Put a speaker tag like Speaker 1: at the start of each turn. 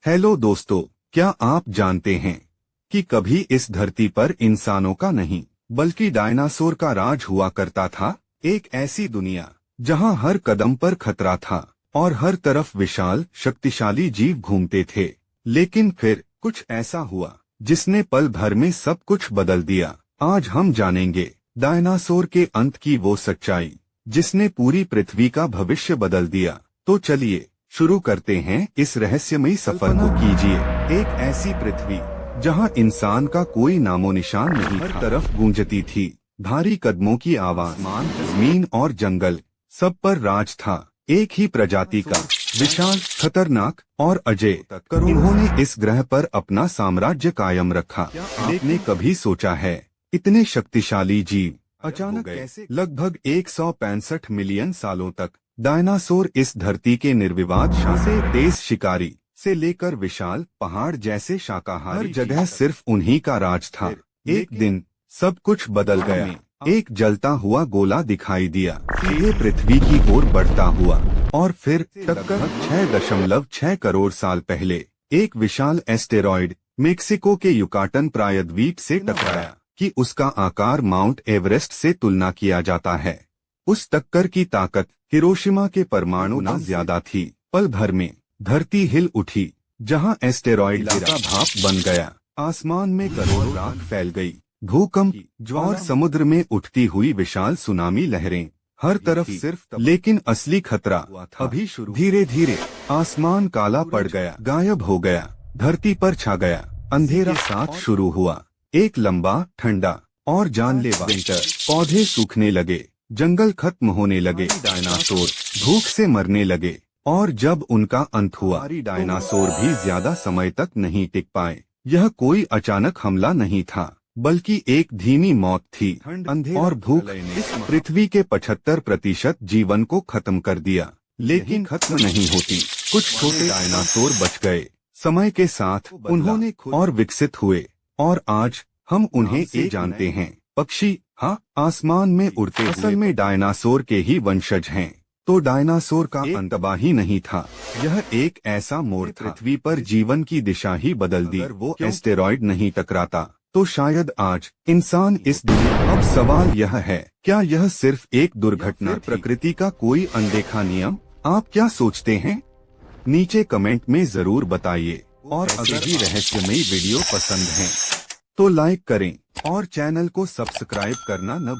Speaker 1: Hello दोस्तों, क्या आप जानते हैं कि कभी इस धरती पर इंसानों का नहीं बल्कि डायनासोर का राज हुआ करता था। एक ऐसी दुनिया जहां हर कदम पर खतरा था और हर तरफ विशाल शक्तिशाली जीव घूमते थे। लेकिन फिर कुछ ऐसा हुआ जिसने पल भर में सब कुछ बदल दिया। आज हम जानेंगे डायनासोर के अंत की वो सच्चाई जिसने पूरी पृथ्वी का भविष्य बदल दिया। तो चलिए शुरू करते हैं इस रहस्यमयी सफर को। कीजिए एक ऐसी पृथ्वी जहां इंसान का कोई नामो निशान नहीं, हर तरफ गूंजती थी भारी कदमों की आवाज, जमीन और जंगल सब पर राज था एक ही प्रजाति का, विशाल, खतरनाक और अजय। उन्होंने इस ग्रह पर अपना साम्राज्य कायम रखा। आपने कभी सोचा है इतने शक्तिशाली जीव अचानक कैसे? लगभग 165 मिलियन सालों तक डायनासोर इस धरती के निर्विवाद से तेज शिकारी से लेकर विशाल पहाड़ जैसे शाकाहारी हर जगह सिर्फ उन्हीं का राज था। एक दिन सब कुछ बदल गया। एक जलता हुआ गोला दिखाई दिया, सीधे पृथ्वी की ओर बढ़ता हुआ, और फिर टक्कर 6.6 करोड़ साल पहले एक विशाल एस्टेरॉयड मेक्सिको के युकाटन प्रायद्वीप से टकराया कि उसका आकार माउंट एवरेस्ट से तुलना किया जाता है। उस टक्कर की ताकत हिरोशिमा के परमाणु न ज्यादा थी। पल भर में धरती हिल उठी। जहां एस्टेरॉयड गिरा, भाप बन गया, आसमान में करोड़ों राख फैल गई। भूकंप और समुद्र में उठती हुई विशाल सुनामी लहरें हर तरफ सिर्फ लेकिन असली खतरा अभी शुरू। धीरे धीरे आसमान काला पड़ गया, गायब हो गया, धरती पर छा गया अंधेरा। साथ शुरू हुआ एक लंबा, ठंडा और जानलेवा विंटर। पौधे सूखने लगे, जंगल खत्म होने लगे, डायनासोर भूख से मरने लगे। और जब उनका अंत हुआ, डायनासोर भी ज्यादा समय तक नहीं टिक पाए। यह कोई अचानक हमला नहीं था बल्कि एक धीमी मौत थी। अंधेरा और भूख इस पृथ्वी के 75% जीवन को खत्म कर दिया। लेकिन खत्म नहीं होती। कुछ छोटे डायनासोर बच गए। समय के साथ उन्होंने और विकसित हुए और आज हम उन्हें ये जानते हैं, पक्षी। हाँ, आसमान में उड़ते। असल में डायनासोर के ही वंशज हैं। तो डायनासोर का अंत तबाही नहीं था, यह एक ऐसा मोड़ था। पृथ्वी पर जीवन की दिशा ही बदल दी। अगर वो एस्टेरॉयड नहीं टकराता तो शायद आज इंसान इस दुनिया। अब सवाल यह है, क्या यह सिर्फ एक दुर्घटना, प्रकृति का कोई अनदेखा नियम? आप क्या सोचते हैं? नीचे कमेंट में जरूर बताइए। और अगर भी रहस्यमयी वीडियो पसंद है तो लाइक करें और चैनल को सब्सक्राइब करना न